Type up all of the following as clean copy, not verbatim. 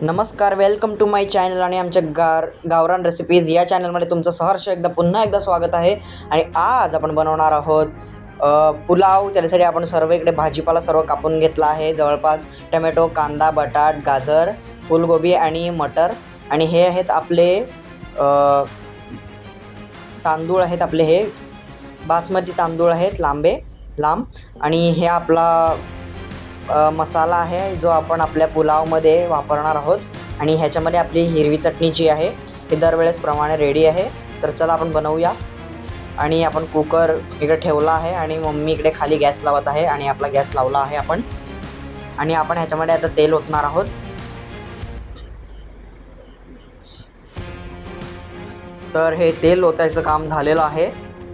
नमस्कार, welcome to my channel आणि आमच्या गावरान रेसिपीज या चॅनलमध्ये तुमचं सहर्ष पुन्हा एकदा स्वागत आहे। आणि आज आपण बनवणार आहोत पुलाव। त्यासाठी आपण सर्व इकडे भाजीपाला सर्व कापून घेतला आहे, जवळपास टोमॅटो, कांदा, बटाट, गाजर, फुलगोबी आणि मटर। आणि हे आहेत आपले तांदूळ आहेत, आपले हे बासमती तांदूळ आहेत, लांब। आणि हे आपला मसाला आहे जो आपण आपल्या पुलावमध्ये वापरणार आहोत। आणि ह्याच्यामध्ये आपली हिरवी चटणी जी आहे ही दरवेळेस प्रमाणे रेडी आहे। तर चला आपण बनवूया। आणि आपण कुकर इकडे ठेवला आहे आणि मम्मी इकडे खाली गॅस लावत आहे आणि आपला गॅस लावला आहे आपण। आणि आपण ह्याच्यामध्ये आता तेल ओतणार आहोत। तर हे तेल ओतायचं काम झालेलं आहे।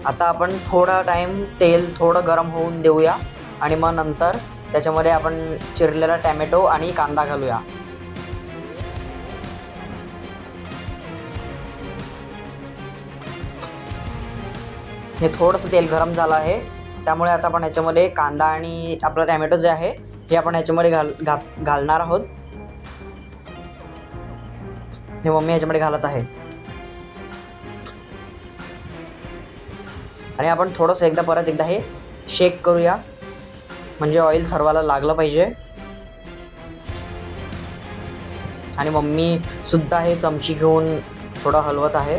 आता आपण थोडा टाइम तेल थोडं गरम होऊन देऊया आणि मग नंतर त्याच्यामध्ये आपण चिरलेला टोमॅटो आणि कांदा घालूया। हे थोडंसं तेल गरम झालं आहे, त्यामुळे आता आपण ह्याच्यामध्ये कांदा आणि आपला टोमॅटो जे आहे हे आपण ह्याच्यामध्ये घालणार आहोत। हे मम्मी ह्याच्यामध्ये घालत आहे आणि आपण थोडंसं परत एकदा हे शेक करूया, म्हणजे ऑइल सर्वाला लागलं पाहिजे। आणि मम्मी सुद्धा हे चमची घेऊन थोडं हलवत आहे।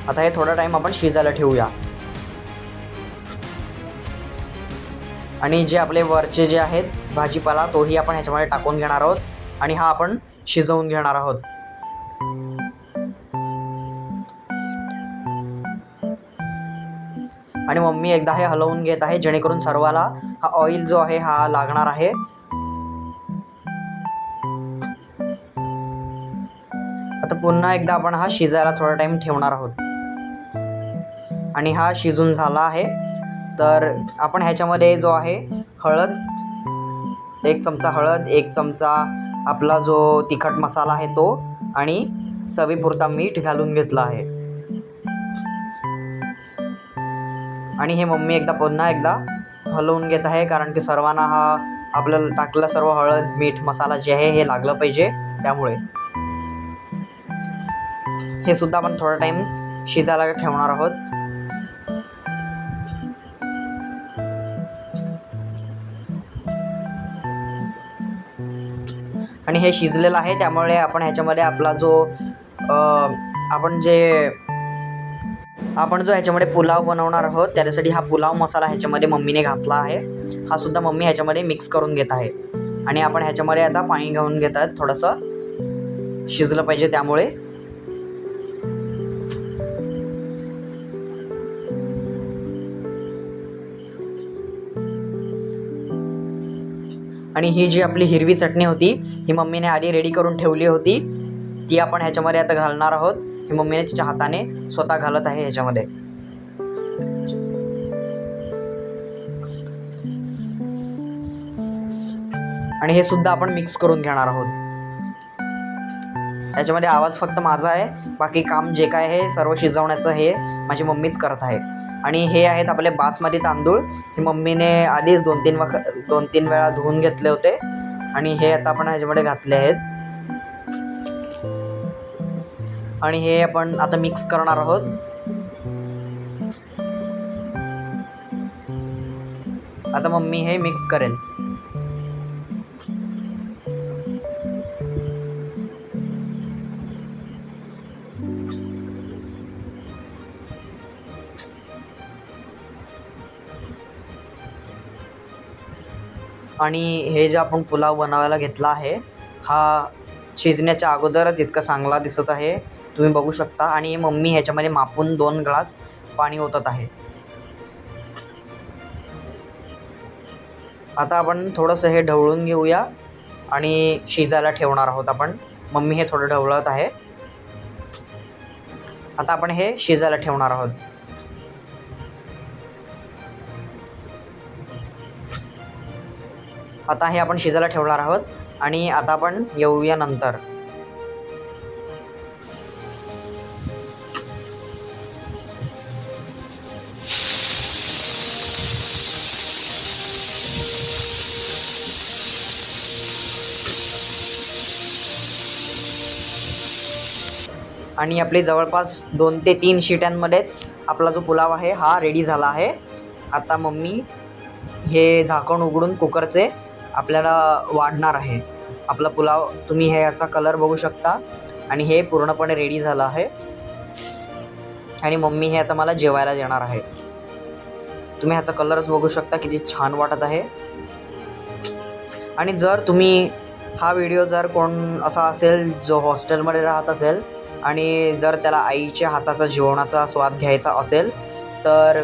आता हे थोडा टाइम आपण शिजायला ठेवूया। आणि जे आपले वरचे जे आहेत भाजीपाला तोही आपण ह्याच्यामध्ये टाकून घेणार आहोत आणि हा आपण शिजवून घेणार आहोत। आणि मम्मी एकदा हे हलवून घेत आहे, जेणेकरून सर्वाला हा ऑइल जो आहे हा लागणार आहे। आता पुन्हा एकदा आपण हा शिजायला थोडा टाइम ठेवणार आहोत। आणि हा शिजून झाला आहे। तर आपण ह्याच्यामध्ये जो आहे हळद, 1 चमचा हळद, 1 चमचा आपला जो तिखट मसाला आहे तो, आणि चवीपुरता मीठ घालून घेतला आहे। आणि हे मम्मी पुन्हा एकदा हलवून घेत आहे, कारण की सर्वांना हा आपल्याला टाकलेला सर्व हळद, मीठ, मसाला जे आहे हे लागलं पाहिजे, त्यामुळे हे सुद्धा आपण थोडा टाइम शिजायला ठेवणार आहोत। आणि हे शिजलेलं आहे, त्यामुळे आपण ह्याच्यामध्ये आपला जो आपण जो ह्याच्यामध्ये पुलाव बनवणार आहोत त्यासाठी हा पुलाव मसाला ह्याच्यामध्ये मम्मीने घातला आहे। हा सुद्धा मम्मी ह्याच्यामध्ये मिक्स करून घेत आहे। आणि आपण ह्याच्यामध्ये आता पाणी घालून घेत आहेत, थोडंसं शिजलं पाहिजे त्यामुळे। आणि ही जी आपली हिरवी चटणी होती ही मम्मीने आधी रेडी करून ठेवली होती, ती आपण ह्याच्यामध्ये आता घालणार आहोत। ही मम्मीने तिच्या हाताने स्वतः घालत आहे ह्याच्यामध्ये। आणि हे सुद्धा आपण मिक्स करून घेणार आहोत। याच्यामध्ये आवाज फक्त माझा आहे, बाकी काम जे काय आहे सर्व शिजवण्याचं हे माझी मम्मीच करत आहे। आणि हे आहेत आपले बासमती तांदूळ, हे मम्मीने आधीच 2-3 वेळा धुवून घेतले होते आणि हे आता आपण ह्याच्यामध्ये घातले आहेत। आणि हे आपण आता मिक्स करणार आहोत। आता मम्मी हे मिक्स करेल। आणि हे जे आपण पुलाव बनवायला घेतला आहे हा शिजण्याच्या अगोदरच इतका चांगला दिसत आहे, तुम्ही बघू शकता। आणि मम्मी ह्याच्यामध्ये मापून 2 ग्लास पाणी ओतत आहे। आता आपण थोडंसं हे ढवळून घेऊया आणि शिजायला ठेवणार आहोत आपण। मम्मी हे थोडं ढवळत आहे। आता आपण हे शिजायला ठेवणार आहोत। आता हे आपण शिजायला ठेवणार आहोत आणि आता आपण येऊया नंतर। आणि आपले जवळपास 2 ते 3 शिट्यांमध्येच आपला जो पुलाव आहे हा रेडी झाला आहे. आता मम्मी हे झाकण उघडून कुकरचे आपल्याला वाढणार आहे. आपला पुलाव तुम्ही हे याचा कलर बघू शकता आणि हे पूर्णपणे रेडी झालं आहे. आणि मम्मी हे आता मला जेवायला देणार आहे. तुम्ही ह्याचा कलरच बघू शकता किती छान वाटत आहे. आणि जर तुम्ही हा व्हिडिओ जर कोण असा असेल जो हॉस्टेलमध्ये राहत असेल आणि जर त्याला आईच्या हाताचा जेवणाचा स्वाद घ्यायचा असेल, तर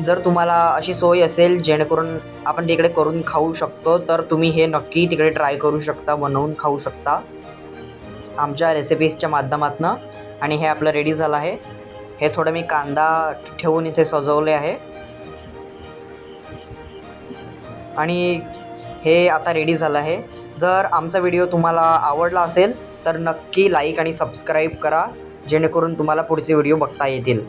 जर तुम्हाला अशी सोय असेल जेणेकरून आपण तिकडे करून खाऊ शकतो, तर तुम्ही हे नक्की तिकडे ट्राय करू शकता, बनवून खाऊ शकता आमच्या रेसिपीजच्या माध्यमातून. आणि हे आपलं रेडी झालं आहे. हे थोडं मी कांदा ठेवून इथे सजवले आहे आणि हे आता रेडी झालं आहे. जर आमचा व्हिडिओ तुम्हाला आवडला असेल तर नक्की लाईक आणि सबस्क्राईब करा, जेणेकरून तुम्हाला पुढचे व्हिडिओ बघता येतील.